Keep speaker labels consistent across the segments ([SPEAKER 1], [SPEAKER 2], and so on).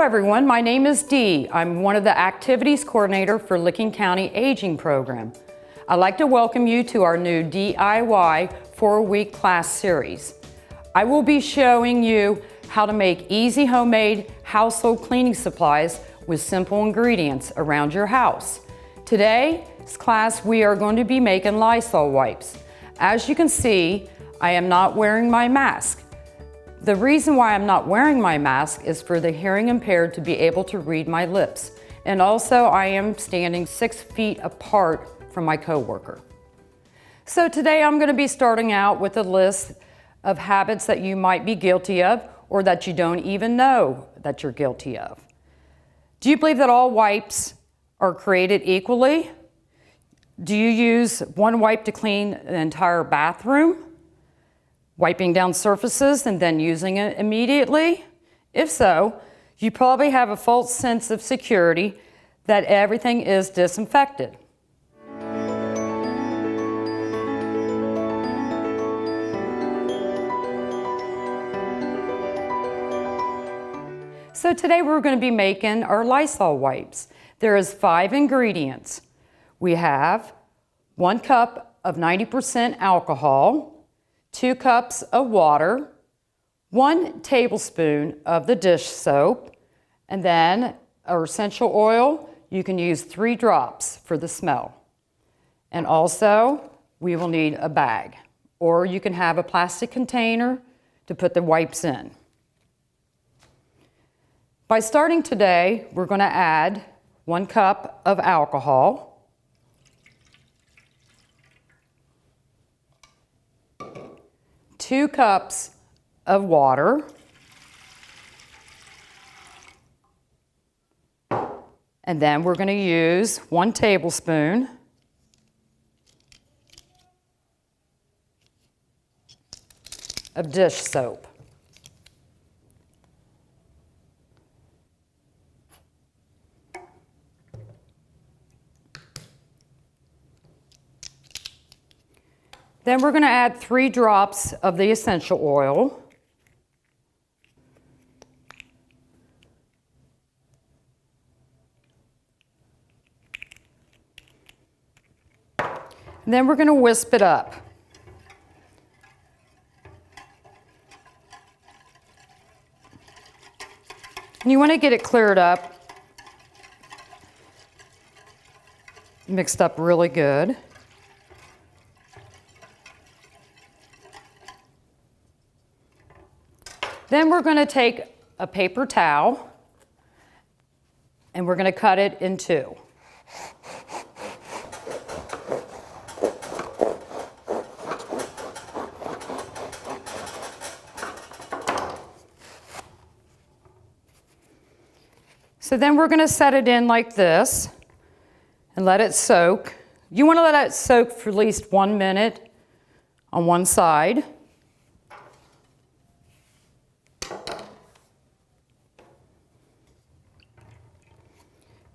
[SPEAKER 1] everyone, my name is Dee. I'm one of the activities coordinator for Licking County Aging Program. I'd like to welcome you to our new DIY 4-week class series. I will be showing you how to make easy homemade household cleaning supplies with simple ingredients around your house. Today's class we are going to be making Lysol wipes. As you can see, I am not wearing my mask. The reason why I'm not wearing my mask is for the hearing impaired to be able to read my lips. And also I am standing 6 feet apart from my coworker. So today I'm going to be starting out with a list of habits that you might be guilty of or that you don't even know that you're guilty of. Do you believe that all wipes are created equally? Do you use one wipe to clean an entire bathroom? Wiping down surfaces and then using it immediately? If so, you probably have a false sense of security that everything is disinfected. So today we're going to be making our Lysol wipes. There is 5 ingredients. We have 1 cup of 90% alcohol, 2 cups of water, 1 tablespoon of the dish soap, and then our essential oil, you can use 3 drops for the smell. And also, we will need a bag, or you can have a plastic container to put the wipes in. By starting today, we're going to add 1 cup of alcohol, 2 cups of water, and then we're going to use 1 tablespoon of dish soap. Then we're going to add 3 drops of the essential oil. And then we're going to whisk it up. And you want to get it cleared up, mixed up really good. Then we're going to take a paper towel and we're going to cut it in 2. So then we're going to set it in like this and let it soak. You want to let it soak for at least 1 minute on one side.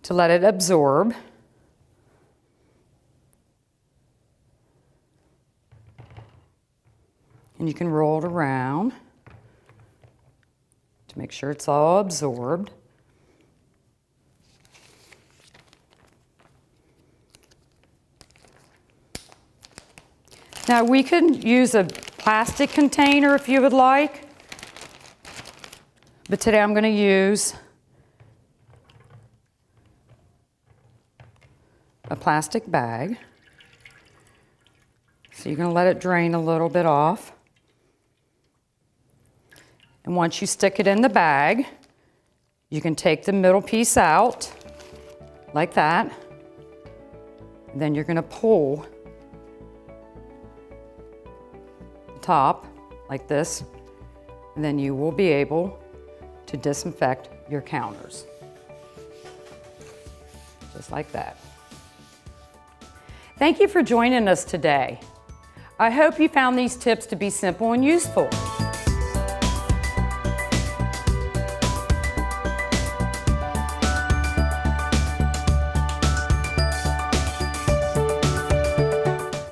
[SPEAKER 1] To let it absorb. And you can roll it around to make sure it's all absorbed. Now we could use a plastic container if you would like, but today I'm going to use a plastic bag. So you're going to let it drain a little bit off. And once you stick it in the bag, you can take the middle piece out like that. And then you're going to pull the top like this, and then you will be able to disinfect your counters. Just like that. Thank you for joining us today. I hope you found these tips to be simple and useful.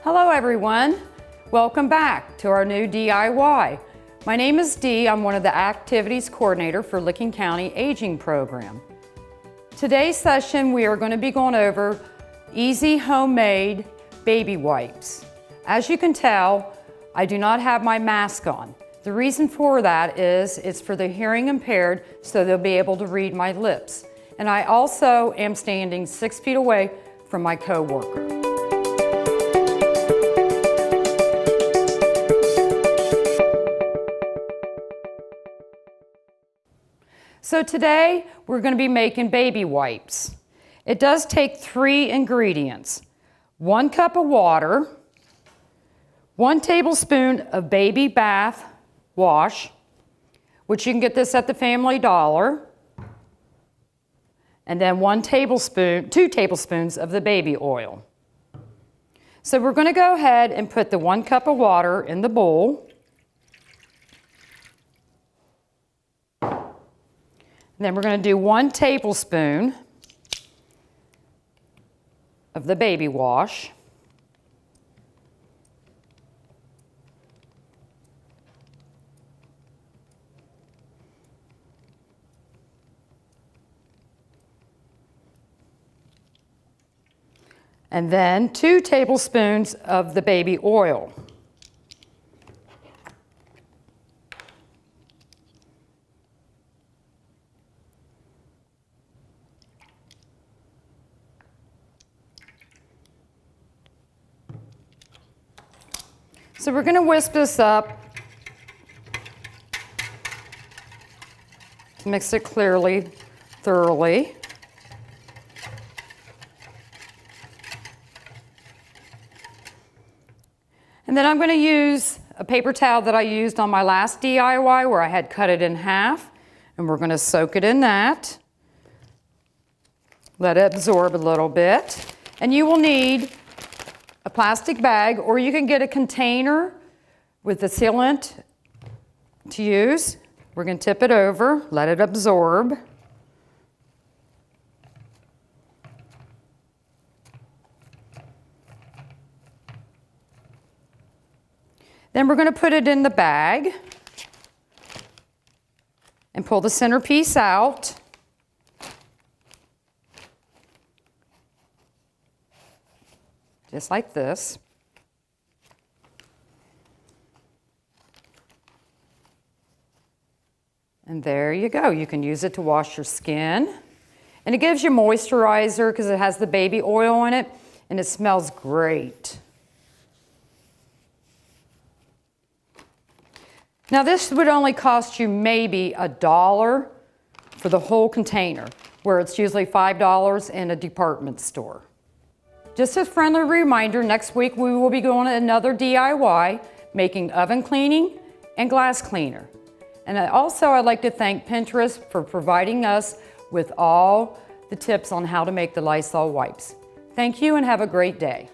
[SPEAKER 1] Hello everyone. Welcome back to our new DIY. My name is Dee. I'm one of the activities coordinator for Licking County Aging Program. Today's session, we are going to be going over easy homemade baby wipes. As you can tell, I do not have my mask on. The reason for that is it's for the hearing impaired, so they'll be able to read my lips. And I also am standing 6 feet away from my coworker. So today, we're going to be making baby wipes. It does take 3 ingredients. 1 cup of water, 1 tablespoon of baby bath wash, which you can get this at the Family Dollar, and then 2 tablespoons of the baby oil. So we're going to go ahead and put the 1 cup of water in the bowl. And then we're going to do 1 tablespoon of the baby wash. And then 2 tablespoons of the baby oil. So we're going to whisk this up to mix it thoroughly. And then I'm going to use a paper towel that I used on my last DIY where I had cut it in half, and we're going to soak it in that. Let it absorb a little bit. And you will need a plastic bag, or you can get a container with the sealant to use. We're going to tip it over, let it absorb. Then we're going to put it in the bag and pull the centerpiece out. Just like this. And there you go. You can use it to wash your skin. And it gives you moisturizer because it has the baby oil in it, and it smells great. Now this would only cost you maybe $1 for the whole container, where it's usually $5 in a department store. Just a friendly reminder, next week we will be going to another DIY, making oven cleaning and glass cleaner. And I'd like to thank Pinterest for providing us with all the tips on how to make the Lysol wipes. Thank you and have a great day.